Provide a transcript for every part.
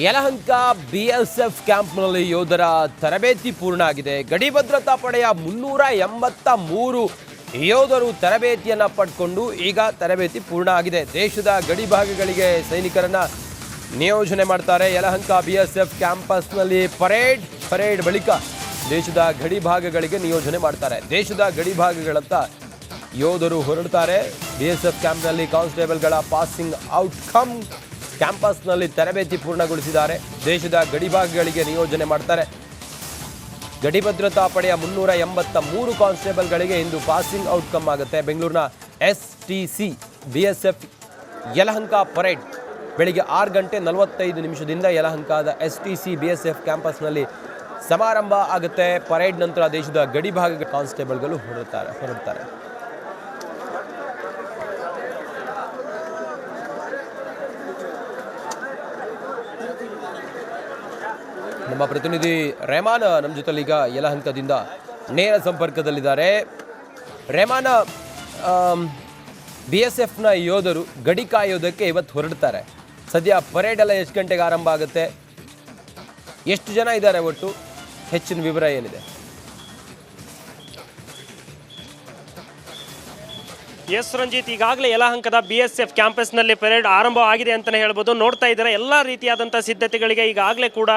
Yelahanka BSF ಕ್ಯಾಂಪ್ನಲ್ಲಿ ಯೋಧರ ತರಬೇತಿ ಪೂರ್ಣ ಆಗಿದೆ. ಗಡಿ ಭದ್ರತಾ ಪಡೆಯ 383 ಯೋಧರು ತರಬೇತಿಯನ್ನು ಪಡ್ಕೊಂಡು ಈಗ ತರಬೇತಿ ಪೂರ್ಣ ಆಗಿದೆ. ದೇಶದ ಗಡಿ ಭಾಗಗಳಿಗೆ ಸೈನಿಕರನ್ನ ನಿಯೋಜನೆ ಮಾಡ್ತಾರೆ. ಯಲಹಂಕ ಬಿಎಸ್ಎಫ್ ಕ್ಯಾಂಪಸ್ನಲ್ಲಿ ಪರೇಡ್ ಬಳಿಕ ದೇಶದ ಗಡಿ ಭಾಗಗಳಿಗೆ ನಿಯೋಜನೆ ಮಾಡ್ತಾರೆ. ದೇಶದ ಗಡಿ ಭಾಗಗಳತ್ತ ಯೋಧರು ಹೊರಡ್ತಾರೆ. ಬಿಎಸ್ಎಫ್ ಕ್ಯಾಂಪ್ನಲ್ಲಿ ಕಾನ್ಸ್ಟೇಬಲ್ಗಳ ಪಾಸಿಂಗ್ ಔಟ್ಕಮ್ ಕ್ಯಾಂಪಸ್ನಲ್ಲಿ ತರಬೇತಿ ಪೂರ್ಣಗೊಳಿಸಿದ್ದಾರೆ. ದೇಶದ ಗಡಿ ಭಾಗಗಳಿಗೆ ನಿಯೋಜನೆ ಮಾಡ್ತಾರೆ. ಗಡಿ ಭದ್ರತಾ ಪಡೆಯ 383 ಕಾನ್ಸ್ಟೇಬಲ್ಗಳಿಗೆ ಇಂದು ಪಾಸಿಂಗ್ ಔಟ್ಕಮ್ ಆಗುತ್ತೆ. ಬೆಂಗಳೂರಿನ STC ಬಿಎಸ್ಎಫ್ ಯಲಹಂಕ ಪರೇಡ್ ಬೆಳಿಗ್ಗೆ 6:45 ಯಲಹಂಕದ STC ಬಿಎಸ್ಎಫ್ ಕ್ಯಾಂಪಸ್ನಲ್ಲಿ ಸಮಾರಂಭ ಆಗುತ್ತೆ. ಪರೇಡ್ ನಂತರ ದೇಶದ ಗಡಿ ಭಾಗದ ಕಾನ್ಸ್ಟೇಬಲ್ಗಳು ಹೊರಡ್ತಾರೆ. ನಮ್ಮ ಪ್ರತಿನಿಧಿ ರೆಹಮಾನ್ ನಮ್ಮ ಜೊತೆ ಈಗ ಯಲಹಂಕದಿಂದ ನೇರ ಸಂಪರ್ಕದಲ್ಲಿದ್ದಾರೆ. ರೆಹಮಾನ್, BSFನ ಯೋಧರು ಗಡಿ ಕಾಯೋದಕ್ಕೆ ಇವತ್ತು ಹೊರಡ್ತಾರೆ. ಸದ್ಯ ಪರೇಡ್ ಎಲ್ಲ ಎಷ್ಟು ಗಂಟೆಗೆ ಆರಂಭ ಆಗುತ್ತೆ? ಎಷ್ಟು ಜನ ಇದ್ದಾರೆ ಒಟ್ಟು? ಹೆಚ್ಚಿನ ವಿವರ ಏನಿದೆ? ಎಸ್ ರಂಜಿತ್, ಈಗಾಗಲೇ ಯಲಹಂಕದ BSF ಕ್ಯಾಂಪಸ್ನಲ್ಲಿ ಪರೇಡ್ ಆರಂಭ ಆಗಿದೆ ಅಂತಲೇ ಹೇಳ್ಬೋದು. ನೋಡ್ತಾ ಇದ್ದಾರೆ ಎಲ್ಲ ರೀತಿಯಾದಂಥ ಸಿದ್ಧತೆಗಳಿಗೆ ಈಗಾಗಲೇ ಕೂಡ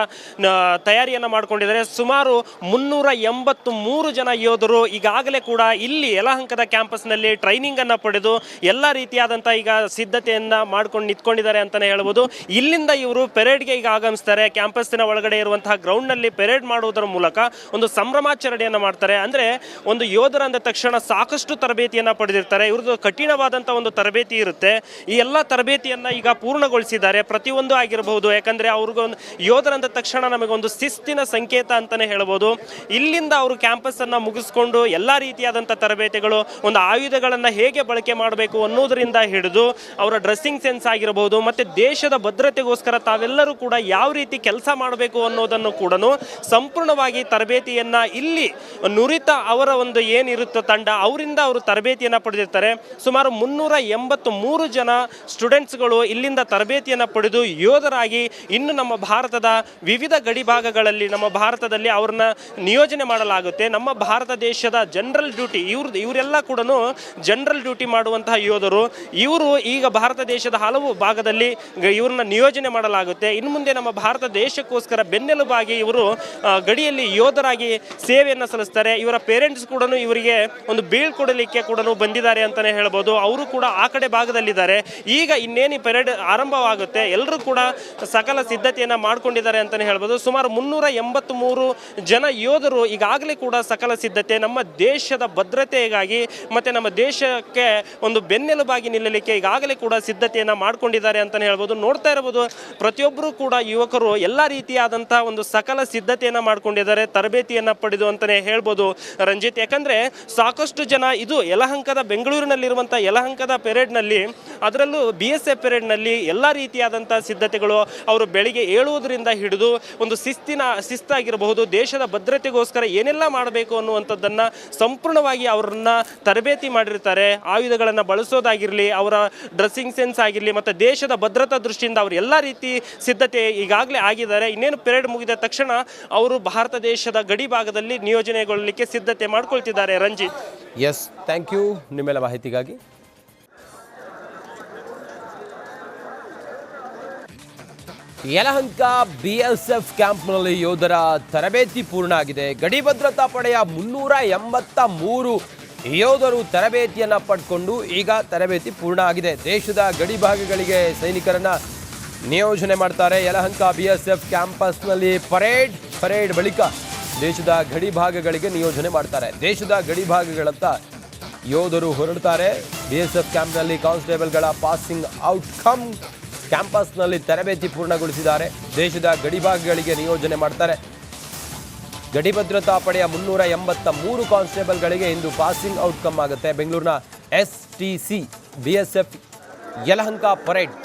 ತಯಾರಿಯನ್ನು ಮಾಡ್ಕೊಂಡಿದ್ದಾರೆ. ಸುಮಾರು 383 ಜನ ಯೋಧರು ಈಗಾಗಲೇ ಕೂಡ ಇಲ್ಲಿ ಯಲಹಂಕದ ಕ್ಯಾಂಪಸ್ನಲ್ಲಿ ಟ್ರೈನಿಂಗನ್ನು ಪಡೆದು ಎಲ್ಲ ರೀತಿಯಾದಂಥ ಈಗ ಸಿದ್ಧತೆಯನ್ನು ಮಾಡ್ಕೊಂಡು ನಿಂತ್ಕೊಂಡಿದ್ದಾರೆ ಅಂತಲೇ ಹೇಳ್ಬೋದು. ಇಲ್ಲಿಂದ ಇವರು ಪರೇಡ್ಗೆ ಈಗ ಆಗಮಿಸ್ತಾರೆ. ಕ್ಯಾಂಪಸ್ಸಿನ ಒಳಗಡೆ ಇರುವಂತಹ ಗ್ರೌಂಡ್ನಲ್ಲಿ ಪರೇಡ್ ಮಾಡುವುದರ ಮೂಲಕ ಒಂದು ಸಂಭ್ರಮಾಚರಣೆಯನ್ನು ಮಾಡ್ತಾರೆ. ಅಂದರೆ ಒಂದು ಯೋಧರಂದ ತಕ್ಷಣ ಸಾಕಷ್ಟು ತರಬೇತಿಯನ್ನು ಪಡೆದಿರ್ತಾರೆ. ಇವ್ರದ್ದು ಕಠಿಣವಾದಂಥ ಒಂದು ತರಬೇತಿ ಇರುತ್ತೆ. ಈ ಎಲ್ಲ ತರಬೇತಿಯನ್ನು ಈಗ ಪೂರ್ಣಗೊಳಿಸಿದ್ದಾರೆ. ಪ್ರತಿಯೊಂದು ಆಗಿರಬಹುದು, ಯಾಕಂದರೆ ಅವ್ರಿಗೊಂದು ಯೋಧರಂದ ತಕ್ಷಣ ನಮಗೊಂದು ಶಿಸ್ತಿನ ಸಂಕೇತ ಅಂತಲೇ ಹೇಳ್ಬೋದು. ಇಲ್ಲಿಂದ ಅವರು ಕ್ಯಾಂಪಸ್ಸನ್ನು ಮುಗಿಸ್ಕೊಂಡು ಎಲ್ಲ ರೀತಿಯಾದಂಥ ತರಬೇತಿಗಳು, ಒಂದು ಆಯುಧಗಳನ್ನು ಹೇಗೆ ಬಳಕೆ ಮಾಡಬೇಕು ಅನ್ನೋದರಿಂದ ಹಿಡಿದು ಅವರ ಡ್ರೆಸ್ಸಿಂಗ್ ಸೆನ್ಸ್ ಆಗಿರಬಹುದು, ಮತ್ತು ದೇಶದ ಭದ್ರತೆಗೋಸ್ಕರ ತಾವೆಲ್ಲರೂ ಕೂಡ ಯಾವ ರೀತಿ ಕೆಲಸ ಮಾಡಬೇಕು ಅನ್ನೋದನ್ನು ಕೂಡ ಸಂಪೂರ್ಣವಾಗಿ ತರಬೇತಿಯನ್ನು ಇಲ್ಲಿ ನುರಿತ ಅವರ ಒಂದು ಏನಿರುತ್ತೋ ತಂಡ ಅವರಿಂದ ಅವರು ತರಬೇತಿಯನ್ನು ಪಡೆದಿರ್ತಾರೆ. ಸುಮಾರು 383 ಜನ ಸ್ಟೂಡೆಂಟ್ಸ್ಗಳು ಇಲ್ಲಿಂದ ತರಬೇತಿಯನ್ನು ಪಡೆದು ಯೋಧರಾಗಿ ಇನ್ನು ನಮ್ಮ ಭಾರತದ ವಿವಿಧ ಗಡಿ ಭಾಗಗಳಲ್ಲಿ ನಮ್ಮ ಭಾರತದಲ್ಲಿ ಅವ್ರನ್ನ ನಿಯೋಜನೆ ಮಾಡಲಾಗುತ್ತೆ. ನಮ್ಮ ಭಾರತ ದೇಶದ ಜನರಲ್ ಡ್ಯೂಟಿ ಇವರೆಲ್ಲ ಕೂಡ ಜನರಲ್ ಡ್ಯೂಟಿ ಮಾಡುವಂತಹ ಯೋಧರು. ಇವರು ಈಗ ಭಾರತ ದೇಶದ ಹಲವು ಭಾಗದಲ್ಲಿ ಇವ್ರನ್ನ ನಿಯೋಜನೆ ಮಾಡಲಾಗುತ್ತೆ. ಇನ್ನು ಮುಂದೆ ನಮ್ಮ ಭಾರತ ದೇಶಕ್ಕೋಸ್ಕರ ಬೆನ್ನೆಲುಬಾಗಿ ಇವರು ಗಡಿಯಲ್ಲಿ ಯೋಧರಾಗಿ ಸೇವೆಯನ್ನು ಸಲ್ಲಿಸ್ತಾರೆ. ಇವರ ಪೇರೆಂಟ್ಸ್ ಕೂಡ ಇವರಿಗೆ ಒಂದು ಬೀಳ್ಕೊಡಲಿಕ್ಕೆ ಕೂಡ ಬಂದಿದ್ದಾರೆ ಅಂತಾನೆ ಹೇಳ್ಬೋದು. ಅವರು ಕೂಡ ಆ ಕಡೆ ಭಾಗದಲ್ಲಿದ್ದಾರೆ. ಈಗ ಇನ್ನೇನು ಪರೇಡ್ ಆರಂಭವಾಗುತ್ತೆ, ಎಲ್ಲರೂ ಕೂಡ ಸಕಲ ಸಿದ್ಧತೆಯನ್ನು ಮಾಡ್ಕೊಂಡಿದ್ದಾರೆ ಅಂತಾನೆ ಹೇಳ್ಬೋದು. ಸುಮಾರು 383 ಜನ ಯೋಧರು ಈಗಾಗಲೇ ಕೂಡ ಸಕಲ ಸಿದ್ಧತೆ ನಮ್ಮ ದೇಶದ ಭದ್ರತೆಗಾಗಿ ಮತ್ತೆ ನಮ್ಮ ದೇಶಕ್ಕೆ ಒಂದು ಬೆನ್ನೆಲುಬಾಗಿ ನಿಲ್ಲಲಿಕ್ಕೆ ಈಗಾಗಲೇ ಕೂಡ ಸಿದ್ಧತೆಯನ್ನು ಮಾಡ್ಕೊಂಡಿದ್ದಾರೆ ಅಂತಾನೆ ಹೇಳ್ಬೋದು. ನೋಡ್ತಾ ಇರಬಹುದು, ಪ್ರತಿಯೊಬ್ಬರು ಕೂಡ ಯುವಕರು ಎಲ್ಲ ರೀತಿಯಾದಂಥ ಒಂದು ಸಕಲ ಸಿದ್ಧತೆಯನ್ನು ಮಾಡ್ಕೊಂಡಿದ್ದಾರೆ, ತರಬೇತಿಯನ್ನು ಪಡೆದು ಅಂತಾನೆ ಹೇಳ್ಬೋದು ರಂಜಿತ್. ಯಾಕಂದ್ರೆ ಸಾಕಷ್ಟು ಜನ ಇದು ಯಲಹಂಕದ ಬೆಂಗಳೂರಿನಲ್ಲಿರುವಂಥ ಯಲಹಂಕದ ಪೆರೇಡ್ನಲ್ಲಿ, ಅದರಲ್ಲೂ BSF ಪೆರೇಡ್ನಲ್ಲಿ ಎಲ್ಲ ರೀತಿಯಾದಂಥ ಸಿದ್ಧತೆಗಳು ಅವರು ಬೆಳಿಗ್ಗೆ ಏಳುವುದರಿಂದ ಹಿಡಿದು ಒಂದು ಶಿಸ್ತಾಗಿರಬಹುದು, ದೇಶದ ಭದ್ರತೆಗೋಸ್ಕರ ಏನೆಲ್ಲ ಮಾಡಬೇಕು ಅನ್ನುವಂಥದ್ದನ್ನು ಸಂಪೂರ್ಣವಾಗಿ ಅವರನ್ನ ತರಬೇತಿ ಮಾಡಿರ್ತಾರೆ. ಆಯುಧಗಳನ್ನು ಬಳಸೋದಾಗಿರಲಿ, ಅವರ ಡ್ರೆಸ್ಸಿಂಗ್ ಸೆನ್ಸ್ ಆಗಿರಲಿ, ಮತ್ತು ದೇಶದ ಭದ್ರತಾ ದೃಷ್ಟಿಯಿಂದ ಅವರು ಎಲ್ಲ ರೀತಿ ಸಿದ್ಧತೆ ಈಗಾಗಲೇ ಆಗಿದ್ದಾರೆ. ಇನ್ನೇನು ಪೆರೇಡ್ ಮುಗಿದ ತಕ್ಷಣ ಅವರು ಭಾರತ ದೇಶದ ಗಡಿ ಭಾಗದಲ್ಲಿ ನಿಯೋಜನೆಗೊಳ್ಳಲಿಕ್ಕೆ ಸಿದ್ಧತೆ ಮಾಡ್ಕೊಳ್ತಿದ್ದಾರೆ. ರಂಜಿತ್, ಎಸ್, ಥ್ಯಾಂಕ್ ಯು ನಿಮ್ಮೆಲ್ಲ ಮಾಹಿತಿಗಾಗಿ. ಯಲಹಂಕ BSF ಕ್ಯಾಂಪ್ನಲ್ಲಿ ಯೋಧರ ತರಬೇತಿ ಪೂರ್ಣ ಆಗಿದೆ. ಗಡಿ ಭದ್ರತಾ ಪಡೆಯ 383 ಯೋಧರು ತರಬೇತಿಯನ್ನು ಪಡ್ಕೊಂಡು ಈಗ ತರಬೇತಿ ಪೂರ್ಣ ಆಗಿದೆ. ದೇಶದ ಗಡಿ ಭಾಗಗಳಿಗೆ ಸೈನಿಕರನ್ನ ನಿಯೋಜನೆ ಮಾಡ್ತಾರೆ. ಯಲಹಂಕ BSF ಕ್ಯಾಂಪಸ್ನಲ್ಲಿ ಪರೇಡ್ ಬಳಿಕ ದೇಶದ ಗಡಿ ಭಾಗಗಳಿಗೆ ನಿಯೋಜನೆ ಮಾಡ್ತಾರೆ. ದೇಶದ ಗಡಿ ಭಾಗಗಳತ್ತ ಯೋಧರು ಹೊರಡ್ತಾರೆ. BSF ಕ್ಯಾಂಪ್ನಲ್ಲಿ ಕಾನ್ಸ್ಟೇಬಲ್ಗಳ ಪಾಸಿಂಗ್ ಔಟ್ಕಮ್ ಕ್ಯಾಂಪಸ್ನಲ್ಲಿ ತರಬೇತಿ ಪೂರ್ಣಗೊಳಿಸಿದ್ದಾರೆ. ದೇಶದ ಗಡಿ ಭಾಗಗಳಿಗೆ ನಿಯೋಜನೆ ಮಾಡ್ತಾರೆ. ಗಡಿ ಭದ್ರತಾ ಪಡೆಯ 383 ಕಾನ್ಸ್ಟೇಬಲ್ಗಳಿಗೆ ಇಂದು ಪಾಸಿಂಗ್ ಔಟ್ಕಮ್ ಆಗುತ್ತೆ. ಬೆಂಗಳೂರಿನ STC BSF ಯಲಹಂಕ ಪರೇಡ್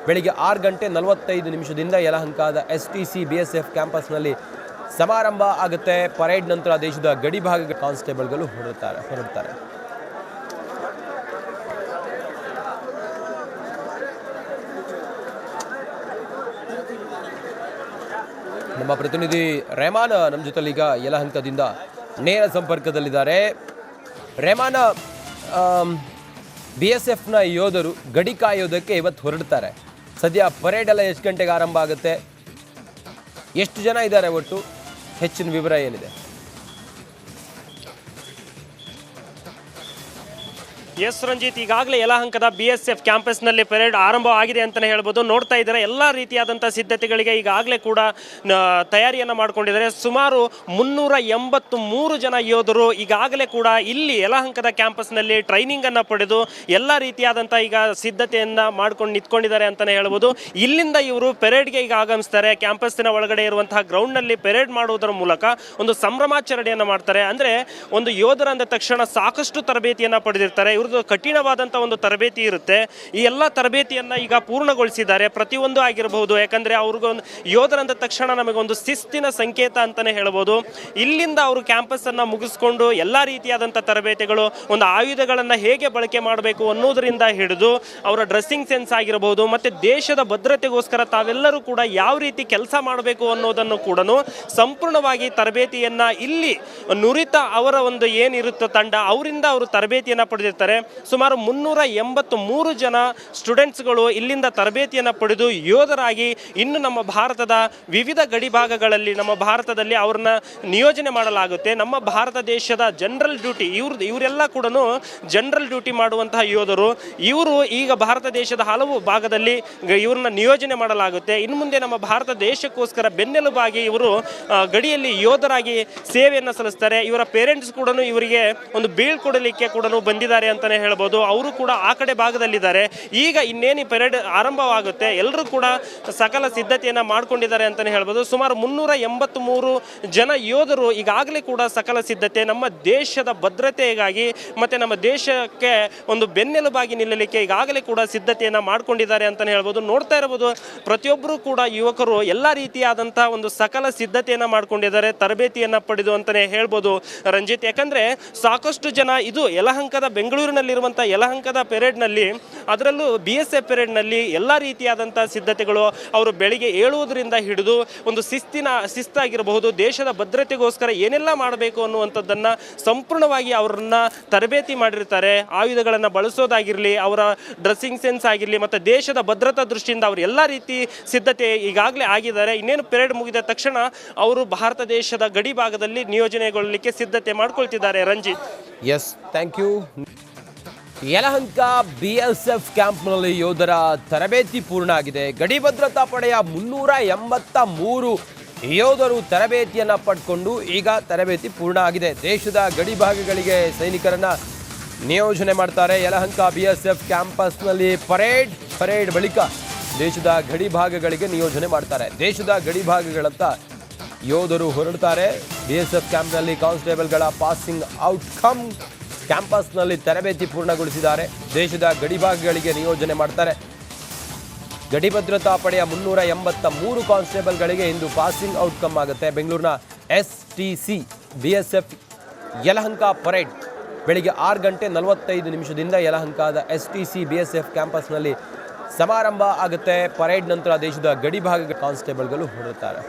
ಬೆಳಿಗ್ಗೆ 6:45 ಯಲಹಂಕದ STC BSF ಕ್ಯಾಂಪಸ್ನಲ್ಲಿ ಸಮಾರಂಭ ಆಗುತ್ತೆ. ಪರೇಡ್ ನಂತರ ದೇಶದ ಗಡಿ ಭಾಗದ ಕಾನ್ಸ್ಟೇಬಲ್ಗಳು ಹೊರಡ್ತಾರೆ. ನಮ್ಮ ಪ್ರತಿನಿಧಿ ರೆಹಮಾನ್ ನಮ್ಮ ಜೊತೆಲಿ ಈಗ ಯಲಹಂಕದಿಂದ ನೇರ ಸಂಪರ್ಕದಲ್ಲಿದ್ದಾರೆ. ರೆಹಮಾನ್, BSFನ ಯೋಧರು ಗಡಿ ಕಾಯೋದಕ್ಕೆ ಇವತ್ತು ಹೊರಡ್ತಾರೆ. ಸದ್ಯ ಪರೇಡ್ ಎಲ್ಲ ಎಷ್ಟು ಗಂಟೆಗೆ ಆರಂಭ ಆಗುತ್ತೆ, ಎಷ್ಟು ಜನ ಇದ್ದಾರೆ ಒಟ್ಟು, ಹೆಚ್ಚಿನ ವಿವರ ಏನಿದೆ? ಎಸ್ ರಂಜಿತ್, ಈಗಾಗಲೇ ಯಲಹಂಕದ BSF ಕ್ಯಾಂಪಸ್ನಲ್ಲಿ ಪರೇಡ್ ಆರಂಭ ಆಗಿದೆ ಅಂತಲೇ ಹೇಳ್ಬೋದು. ನೋಡ್ತಾ ಇದ್ದಾರೆ ಎಲ್ಲ ರೀತಿಯಾದಂಥ ಸಿದ್ಧತೆಗಳಿಗೆ ಈಗಾಗಲೇ ಕೂಡ ತಯಾರಿಯನ್ನು ಮಾಡ್ಕೊಂಡಿದ್ದಾರೆ. ಸುಮಾರು 383 ಜನ ಯೋಧರು ಈಗಾಗಲೇ ಕೂಡ ಇಲ್ಲಿ ಯಲಹಂಕದ ಕ್ಯಾಂಪಸ್ನಲ್ಲಿ ಟ್ರೈನಿಂಗನ್ನು ಪಡೆದು ಎಲ್ಲ ರೀತಿಯಾದಂಥ ಈಗ ಸಿದ್ಧತೆಯನ್ನು ಮಾಡ್ಕೊಂಡು ನಿಂತ್ಕೊಂಡಿದ್ದಾರೆ ಅಂತಲೇ ಹೇಳ್ಬೋದು. ಇಲ್ಲಿಂದ ಇವರು ಪೆರೇಡ್ಗೆ ಈಗ ಆಗಮಿಸ್ತಾರೆ. ಕ್ಯಾಂಪಸ್ಸಿನ ಒಳಗಡೆ ಇರುವಂತಹ ಗ್ರೌಂಡ್ನಲ್ಲಿ ಪೆರೇಡ್ ಮಾಡುವುದರ ಮೂಲಕ ಒಂದು ಸಂಭ್ರಮಾಚರಣೆಯನ್ನು ಮಾಡ್ತಾರೆ. ಅಂದರೆ ಒಂದು ಯೋಧರಂದ ತಕ್ಷಣ ಸಾಕಷ್ಟು ತರಬೇತಿಯನ್ನು ಪಡೆದಿರ್ತಾರೆ. ಇವ್ರದ್ದು ಕಠಿಣವಾದಂಥ ಒಂದು ತರಬೇತಿ ಇರುತ್ತೆ. ಈ ಎಲ್ಲ ತರಬೇತಿಯನ್ನು ಈಗ ಪೂರ್ಣಗೊಳಿಸಿದ್ದಾರೆ. ಪ್ರತಿಯೊಂದು ಆಗಿರಬಹುದು, ಯಾಕಂದರೆ ಅವ್ರಿಗೊಂದು ಯೋಧರಂದ ತಕ್ಷಣ ನಮಗೊಂದು ಶಿಸ್ತಿನ ಸಂಕೇತ ಅಂತಲೇ ಹೇಳ್ಬೋದು. ಇಲ್ಲಿಂದ ಅವರು ಕ್ಯಾಂಪಸ್ಸನ್ನು ಮುಗಿಸ್ಕೊಂಡು ಎಲ್ಲ ರೀತಿಯಾದಂಥ ತರಬೇತಿಗಳು, ಒಂದು ಆಯುಧಗಳನ್ನು ಹೇಗೆ ಬಳಕೆ ಮಾಡಬೇಕು ಅನ್ನೋದರಿಂದ ಹಿಡಿದು ಅವರ ಡ್ರೆಸ್ಸಿಂಗ್ ಸೆನ್ಸ್ ಆಗಿರಬಹುದು, ಮತ್ತು ದೇಶದ ಭದ್ರತೆಗೋಸ್ಕರ ತಾವೆಲ್ಲರೂ ಕೂಡ ಯಾವ ರೀತಿ ಕೆಲಸ ಮಾಡಬೇಕು ಅನ್ನೋದನ್ನು ಕೂಡ ಸಂಪೂರ್ಣವಾಗಿ ತರಬೇತಿಯನ್ನು ಇಲ್ಲಿ ನುರಿತ ಅವರ ಒಂದು ಏನಿರುತ್ತೋ ತಂಡ ಅವರಿಂದ ಅವರು ತರಬೇತಿಯನ್ನು ಪಡೆದಿರ್ತಾರೆ. ಸುಮಾರು 383 ಜನ ಸ್ಟೂಡೆಂಟ್ಸ್ಗಳು ಇಲ್ಲಿಂದ ತರಬೇತಿಯನ್ನು ಪಡೆದು ಯೋಧರಾಗಿ ಇನ್ನು ನಮ್ಮ ಭಾರತದ ವಿವಿಧ ಗಡಿ ಭಾಗಗಳಲ್ಲಿ ನಮ್ಮ ಭಾರತದಲ್ಲಿ ಅವ್ರನ್ನ ನಿಯೋಜನೆ ಮಾಡಲಾಗುತ್ತೆ. ನಮ್ಮ ಭಾರತ ದೇಶದ ಜನರಲ್ ಡ್ಯೂಟಿ ಇವರೆಲ್ಲ ಕೂಡ ಜನರಲ್ ಡ್ಯೂಟಿ ಮಾಡುವಂತಹ ಯೋಧರು. ಇವರು ಈಗ ಭಾರತ ದೇಶದ ಹಲವು ಭಾಗದಲ್ಲಿ ಇವ್ರನ್ನ ನಿಯೋಜನೆ ಮಾಡಲಾಗುತ್ತೆ. ಇನ್ನು ಮುಂದೆ ನಮ್ಮ ಭಾರತ ದೇಶಕ್ಕೋಸ್ಕರ ಬೆನ್ನೆಲುಬಾಗಿ ಇವರು ಗಡಿಯಲ್ಲಿ ಯೋಧರಾಗಿ ಸೇವೆಯನ್ನು ಸಲ್ಲಿಸ್ತಾರೆ. ಇವರ ಪೇರೆಂಟ್ಸ್ ಕೂಡ ಇವರಿಗೆ ಒಂದು ಬೀಳ್ಕೊಡಲಿಕ್ಕೆ ಕೂಡ ಬಂದಿದ್ದಾರೆ ಅಂತಾನೆ ಹೇಳ್ಬೋದು. ಅವರು ಕೂಡ ಆ ಕಡೆ ಭಾಗದಲ್ಲಿದ್ದಾರೆ. ಈಗ ಇನ್ನೇನು ಪೆರೇಡ್ ಆರಂಭವಾಗುತ್ತೆ, ಎಲ್ಲರೂ ಕೂಡ ಸಕಲ ಸಿದ್ಧತೆಯನ್ನು ಮಾಡ್ಕೊಂಡಿದ್ದಾರೆ ಅಂತಾನೆ ಹೇಳ್ಬೋದು. ಸುಮಾರು 383 ಜನ ಯೋಧರು ಈಗಾಗಲೇ ಕೂಡ ಸಕಲ ಸಿದ್ಧತೆ ನಮ್ಮ ದೇಶದ ಭದ್ರತೆಗಾಗಿ ಮತ್ತು ನಮ್ಮ ದೇಶಕ್ಕೆ ಒಂದು ಬೆನ್ನೆಲುಬಾಗಿ ನಿಲ್ಲಲಿಕ್ಕೆ ಈಗಾಗಲೇ ಕೂಡ ಸಿದ್ಧತೆಯನ್ನು ಮಾಡ್ಕೊಂಡಿದ್ದಾರೆ ಅಂತಾನೆ ಹೇಳ್ಬೋದು. ನೋಡ್ತಾ ಇರಬಹುದು, ಪ್ರತಿಯೊಬ್ಬರು ಕೂಡ ಯುವಕರು ಎಲ್ಲ ರೀತಿಯಾದಂಥ ಒಂದು ಸಕಲ ಸಿದ್ಧತೆಯನ್ನು ಮಾಡ್ಕೊಂಡಿದ್ದಾರೆ, ತರಬೇತಿಯನ್ನು ಪಡೆದು ಅಂತಾನೆ ಹೇಳ್ಬೋದು ರಂಜಿತ್. ಯಾಕಂದರೆ ಸಾಕಷ್ಟು ಜನ ಇದು ಯಲಹಂಕದ ಬೆಂಗಳೂರಿನಲ್ಲಿರುವಂಥ ಯಲಹಂಕದ ಪೆರೇಡ್ನಲ್ಲಿ, ಅದರಲ್ಲೂ BSF ಪೆರೇಡ್ನಲ್ಲಿ ಎಲ್ಲ ರೀತಿಯಾದಂಥ ಸಿದ್ಧತೆಗಳು ಅವರು ಬೆಳಿಗ್ಗೆ ಏಳುವುದರಿಂದ ಹಿಡಿದು ಒಂದು ಶಿಸ್ತಾಗಿರಬಹುದು, ದೇಶದ ಭದ್ರತೆಗೋಸ್ಕರ ಏನೆಲ್ಲ ಮಾಡಬೇಕು ಅನ್ನುವಂಥದ್ದನ್ನು ಸಂಪೂರ್ಣವಾಗಿ ಅವರನ್ನು ತರಬೇತಿ ಮಾಡಿರ್ತಾರೆ. ಆಯುಧಗಳನ್ನು ಬಳಸೋದಾಗಿರಲಿ, ಅವರ ಡ್ರೆಸ್ಸಿಂಗ್ ಸೆನ್ಸ್ ಆಗಿರಲಿ, ಮತ್ತು ದೇಶದ ಭದ್ರತಾ ದೃಷ್ಟಿಯಿಂದ ಅವರು ಎಲ್ಲ ರೀತಿ ಸಿದ್ಧತೆ ಈಗಾಗಲೇ ಆಗಿದ್ದಾರೆ. ಇನ್ನೇನು ಪೆರೇಡ್ ಮುಗಿದ ತಕ್ಷಣ ಅವರು ಭಾರತ ದೇಶದ ಗಡಿ ಭಾಗದಲ್ಲಿ ನಿಯೋಜನೆಗೊಳ್ಳಲಿಕ್ಕೆ ಸಿದ್ಧತೆ ಮಾಡ್ಕೊಳ್ತಿದ್ದಾರೆ Ranjith. Yes, thank you. Yelahanka BSF ಕ್ಯಾಂಪ್ನಲ್ಲಿ ಯೋಧರ ತರಬೇತಿ ಪೂರ್ಣ ಆಗಿದೆ. ಗಡಿ ಭದ್ರತಾ ಪಡೆಯ 383 ಯೋಧರು ತರಬೇತಿಯನ್ನು ಪಡ್ಕೊಂಡು ಈಗ ತರಬೇತಿ ಪೂರ್ಣ ಆಗಿದೆ. ದೇಶದ ಗಡಿ ಭಾಗಗಳಿಗೆ ಸೈನಿಕರನ್ನ ನಿಯೋಜನೆ ಮಾಡ್ತಾರೆ. ಯಲಹಂಕ BSF ಕ್ಯಾಂಪಸ್ನಲ್ಲಿ ಪರೇಡ್ ಬಳಿಕ ದೇಶದ ಗಡಿ ಭಾಗಗಳಿಗೆ ನಿಯೋಜನೆ ಮಾಡ್ತಾರೆ. ದೇಶದ ಗಡಿ ಭಾಗಗಳತ್ತ ಯೋಧರು ಹೊರಡ್ತಾರೆ. BSF ಕ್ಯಾಂಪ್ನಲ್ಲಿ ಕಾನ್ಸ್ಟೇಬಲ್ಗಳ ಪಾಸಿಂಗ್ ಔಟ್ಕಮ್ ಕ್ಯಾಂಪಸ್ನಲ್ಲಿ ತರಬೇತಿ ಪೂರ್ಣಗೊಳಿಸಿದ್ದಾರೆ. ದೇಶದ ಗಡಿ ಭಾಗಗಳಿಗೆ ನಿಯೋಜನೆ ಮಾಡ್ತಾರೆ. ಗಡಿ ಭದ್ರತಾ ಪಡೆಯ 383 ಕಾನ್ಸ್ಟೇಬಲ್ಗಳಿಗೆ ಇಂದು ಪಾಸಿಂಗ್ ಔಟ್ಕಮ್ ಆಗುತ್ತೆ. ಬೆಂಗಳೂರಿನ STC BSF ಯಲಹಂಕ ಪರೇಡ್ ಬೆಳಿಗ್ಗೆ 6 ಗಂಟೆ 45 ನಿಮಿಷದಿಂದ ಯಲಹಂಕದ STC BSF ಕ್ಯಾಂಪಸ್ನಲ್ಲಿ ಸಮಾರಂಭ ಆಗುತ್ತೆ. ಪರೇಡ್ ನಂತರ ದೇಶದ ಗಡಿ ಭಾಗದ ಕಾನ್ಸ್ಟೇಬಲ್ಗಳು ಹೊರಡ್ತಾರೆ.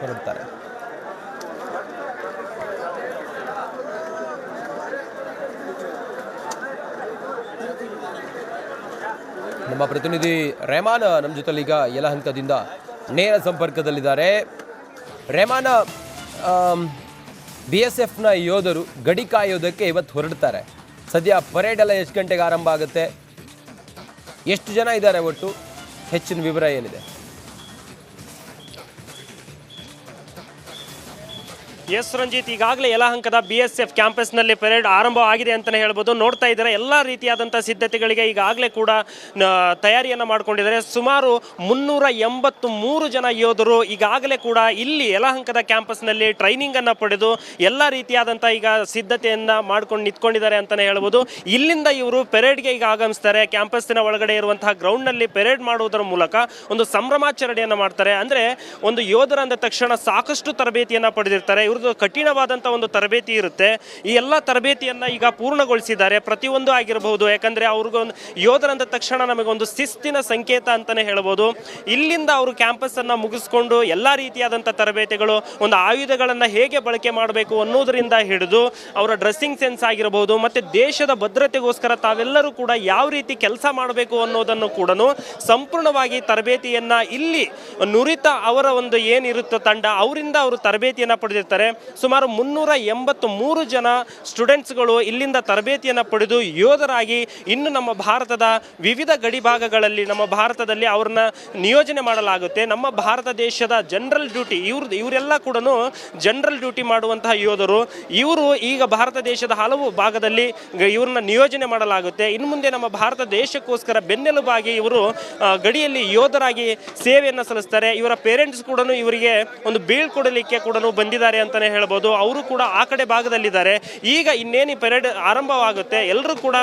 ನಮ್ಮ ಪ್ರತಿನಿಧಿ ರೆಹಮಾನ್ ನಮ್ಮ ಜೊತೆಲಿ ಈಗ ಯಲಹಂಕದಿಂದ ನೇರ ಸಂಪರ್ಕದಲ್ಲಿದ್ದಾರೆ. ರೆಹಮಾನ್, BSFನ ಯೋಧರು ಗಡಿ ಕಾಯೋದಕ್ಕೆ ಇವತ್ತು ಹೊರಡ್ತಾರೆ. ಸದ್ಯ ಪರೇಡ್ ಎಲ್ಲ ಎಷ್ಟು ಗಂಟೆಗೆ ಆರಂಭ ಆಗುತ್ತೆ, ಎಷ್ಟು ಜನ ಇದ್ದಾರೆ ಒಟ್ಟು, ಹೆಚ್ಚಿನ ವಿವರ ಏನಿದೆ? ಎಸ್ ರಂಜಿತ್, ಈಗಾಗಲೇ ಯಲಹಂಕದ BSF ಕ್ಯಾಂಪಸ್ನಲ್ಲಿ ಪೆರೇಡ್ ಆರಂಭ ಆಗಿದೆ ಅಂತಲೇ ಹೇಳ್ಬೋದು. ನೋಡ್ತಾ ಇದ್ದಾರೆ ಎಲ್ಲ ರೀತಿಯಾದಂಥ ಸಿದ್ಧತೆಗಳಿಗೆ ಈಗಾಗಲೇ ಕೂಡ ತಯಾರಿಯನ್ನು ಮಾಡ್ಕೊಂಡಿದ್ದಾರೆ. ಸುಮಾರು 383 ಜನ ಯೋಧರು ಈಗಾಗಲೇ ಕೂಡ ಇಲ್ಲಿ ಯಲಹಂಕದ ಕ್ಯಾಂಪಸ್ನಲ್ಲಿ ಟ್ರೈನಿಂಗನ್ನು ಪಡೆದು ಎಲ್ಲ ರೀತಿಯಾದಂಥ ಈಗ ಸಿದ್ಧತೆಯನ್ನು ಮಾಡ್ಕೊಂಡು ನಿಂತ್ಕೊಂಡಿದ್ದಾರೆ ಅಂತಲೇ ಹೇಳ್ಬೋದು. ಇಲ್ಲಿಂದ ಇವರು ಪೆರೇಡ್ಗೆ ಈಗ ಆಗಮಿಸ್ತಾರೆ. ಕ್ಯಾಂಪಸ್ಸಿನ ಒಳಗಡೆ ಇರುವಂತಹ ಗ್ರೌಂಡ್ನಲ್ಲಿ ಪೆರೇಡ್ ಮಾಡುವುದರ ಮೂಲಕ ಒಂದು ಸಂಭ್ರಮಾಚರಣೆಯನ್ನು ಮಾಡ್ತಾರೆ. ಅಂದರೆ ಒಂದು ಯೋಧರಂದ ತಕ್ಷಣ ಸಾಕಷ್ಟು ತರಬೇತಿಯನ್ನು ಪಡೆದಿರ್ತಾರೆ. ಇವ್ರದ್ದು ಕಠಿಣವಾದಂಥ ಒಂದು ತರಬೇತಿ ಇರುತ್ತೆ. ಈ ಎಲ್ಲ ತರಬೇತಿಯನ್ನು ಈಗ ಪೂರ್ಣಗೊಳಿಸಿದ್ದಾರೆ. ಪ್ರತಿಯೊಂದು ಆಗಿರಬಹುದು, ಯಾಕಂದರೆ ಅವ್ರಿಗೊಂದು ಯೋಧರಂದ ತಕ್ಷಣ ನಮಗೊಂದು ಶಿಸ್ತಿನ ಸಂಕೇತ ಅಂತಲೇ ಹೇಳ್ಬೋದು. ಇಲ್ಲಿಂದ ಅವರು ಕ್ಯಾಂಪಸ್ಸನ್ನು ಮುಗಿಸ್ಕೊಂಡು ಎಲ್ಲ ರೀತಿಯಾದಂಥ ತರಬೇತಿಗಳು, ಒಂದು ಆಯುಧಗಳನ್ನು ಹೇಗೆ ಬಳಕೆ ಮಾಡಬೇಕು ಅನ್ನೋದರಿಂದ ಹಿಡಿದು ಅವರ ಡ್ರೆಸ್ಸಿಂಗ್ ಸೆನ್ಸ್ ಆಗಿರಬಹುದು, ಮತ್ತು ದೇಶದ ಭದ್ರತೆಗೋಸ್ಕರ ತಾವೆಲ್ಲರೂ ಕೂಡ ಯಾವ ರೀತಿ ಕೆಲಸ ಮಾಡಬೇಕು ಅನ್ನೋದನ್ನು ಕೂಡ ಸಂಪೂರ್ಣವಾಗಿ ತರಬೇತಿಯನ್ನು ಇಲ್ಲಿ ನುರಿತ ಅವರ ಒಂದು ಏನಿರುತ್ತೋ ತಂಡ ಅವರಿಂದ ಅವರು ತರಬೇತಿಯನ್ನು ಪಡೆದಿರ್ತಾರೆ. ಸುಮಾರು 383 ಜನ ಸ್ಟೂಡೆಂಟ್ಸ್ಗಳು ಇಲ್ಲಿಂದ ತರಬೇತಿಯನ್ನು ಪಡೆದು ಯೋಧರಾಗಿ ಇನ್ನು ನಮ್ಮ ಭಾರತದ ವಿವಿಧ ಗಡಿ ಭಾಗಗಳಲ್ಲಿ ನಮ್ಮ ಭಾರತದಲ್ಲಿ ಅವ್ರನ್ನ ನಿಯೋಜನೆ ಮಾಡಲಾಗುತ್ತೆ. ನಮ್ಮ ಭಾರತ ದೇಶದ ಜನರಲ್ ಡ್ಯೂಟಿ ಇವರೆಲ್ಲ ಕೂಡ ಜನರಲ್ ಡ್ಯೂಟಿ ಮಾಡುವಂತಹ ಯೋಧರು. ಇವರು ಈಗ ಭಾರತ ದೇಶದ ಹಲವು ಭಾಗದಲ್ಲಿ ಇವ್ರನ್ನ ನಿಯೋಜನೆ ಮಾಡಲಾಗುತ್ತೆ. ಇನ್ನು ಮುಂದೆ ನಮ್ಮ ಭಾರತ ದೇಶಕ್ಕೋಸ್ಕರ ಬೆನ್ನೆಲುಬಾಗಿ ಇವರು ಗಡಿಯಲ್ಲಿ ಯೋಧರಾಗಿ ಸೇವೆಯನ್ನು ಸಲ್ಲಿಸ್ತಾರೆ. ಇವರ ಪೇರೆಂಟ್ಸ್ ಕೂಡ ಇವರಿಗೆ ಒಂದು ಬೀಳ್ಕೊಡಲಿಕ್ಕೆ ಕೂಡ ಬಂದಿದ್ದಾರೆ ಅಂತಲೇ ಹೇಳ್ಬೋದು. ಅವರು ಕೂಡ ಆ ಕಡೆ ಭಾಗದಲ್ಲಿದ್ದಾರೆ. ಈಗ ಇನ್ನೇನು ಪೆರೇಡ್ ಆರಂಭವಾಗುತ್ತೆ, ಎಲ್ಲರೂ ಕೂಡ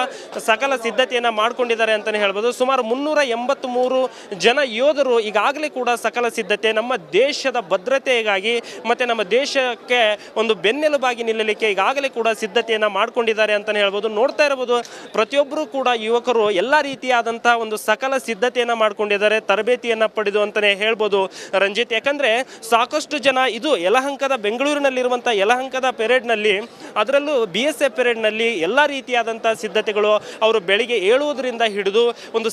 ಸಕಲ ಸಿದ್ಧತೆಯನ್ನು ಮಾಡ್ಕೊಂಡಿದ್ದಾರೆ ಅಂತಲೇ ಹೇಳ್ಬೋದು. ಸುಮಾರು 383 ಜನ ಯೋಧರು ಈಗಾಗಲೇ ಕೂಡ ಸಕಲ ಸಿದ್ಧತೆ ನಮ್ಮ ದೇಶದ ಭದ್ರತೆಗಾಗಿ ಮತ್ತು ನಮ್ಮ ದೇಶಕ್ಕೆ ಒಂದು ಬೆನ್ನೆಲುಬಾಗಿ ನಿಲ್ಲಲಿಕ್ಕೆ ಈಗಾಗಲೇ ಕೂಡ ಸಿದ್ಧತೆಯನ್ನು ಮಾಡ್ಕೊಂಡಿದ್ದಾರೆ ಅಂತಲೇ ಹೇಳ್ಬೋದು. ನೋಡ್ತಾ ಇರ್ಬೋದು, ಪ್ರತಿಯೊಬ್ಬರು ಕೂಡ ಯುವಕರು ಎಲ್ಲ ರೀತಿಯಾದಂಥ ಒಂದು ಸಕಲ ಸಿದ್ಧತೆಯನ್ನು ಮಾಡ್ಕೊಂಡಿದ್ದಾರೆ, ತರಬೇತಿಯನ್ನು ಪಡೆದು ಅಂತಲೇ ಹೇಳ್ಬೋದು ರಂಜಿತ್. ಯಾಕಂದರೆ ಸಾಕಷ್ಟು ಜನ ಇದು ಯಲಹಂಕದ ಬೆಂಗಳೂರಿನಲ್ಲಿರುವಂಥ ಯಲಹಂಕದ ಪೆರೇಡ್ನಲ್ಲಿ, ಅದರಲ್ಲೂ BSF ಪೆರೇಡ್ನಲ್ಲಿ ಎಲ್ಲ ರೀತಿಯಾದಂಥ ಸಿದ್ಧತೆಗಳು ಅವರು ಬೆಳಿಗ್ಗೆ ಏಳುವುದರಿಂದ ಹಿಡಿದು ಒಂದು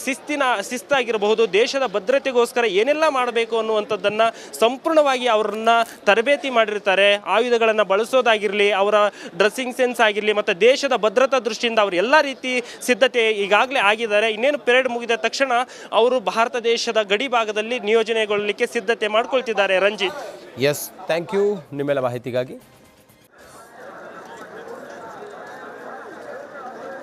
ಶಿಸ್ತಾಗಿರಬಹುದು, ದೇಶದ ಭದ್ರತೆಗೋಸ್ಕರ ಏನೆಲ್ಲ ಮಾಡಬೇಕು ಅನ್ನುವಂಥದ್ದನ್ನು ಸಂಪೂರ್ಣವಾಗಿ ಅವರನ್ನು ತರಬೇತಿ ಮಾಡಿರ್ತಾರೆ. ಆಯುಧಗಳನ್ನು ಬಳಸೋದಾಗಿರಲಿ, ಅವರ ಡ್ರೆಸ್ಸಿಂಗ್ ಸೆನ್ಸ್ ಆಗಿರಲಿ, ಮತ್ತು ದೇಶದ ಭದ್ರತಾ ದೃಷ್ಟಿಯಿಂದ ಅವರು ಎಲ್ಲ ರೀತಿ ಸಿದ್ಧತೆ ಈಗಾಗಲೇ ಆಗಿದ್ದಾರೆ. ಇನ್ನೇನು ಪೆರೇಡ್ ಮುಗಿದ ತಕ್ಷಣ ಅವರು ಭಾರತ ದೇಶದ ಗಡಿ ಭಾಗದಲ್ಲಿ ನಿಯೋಜನೆಗೊಳ್ಳಲಿಕ್ಕೆ ಸಿದ್ಧತೆ ಮಾಡ್ಕೊಳ್ತಿದ್ದಾರೆ ರಂಜಿತ್. ಎಸ್, ಥ್ಯಾಂಕ್ ಯು ನಿಮ್ಮೆಲ್ಲ ಮಾಹಿತಿಗಾಗಿ.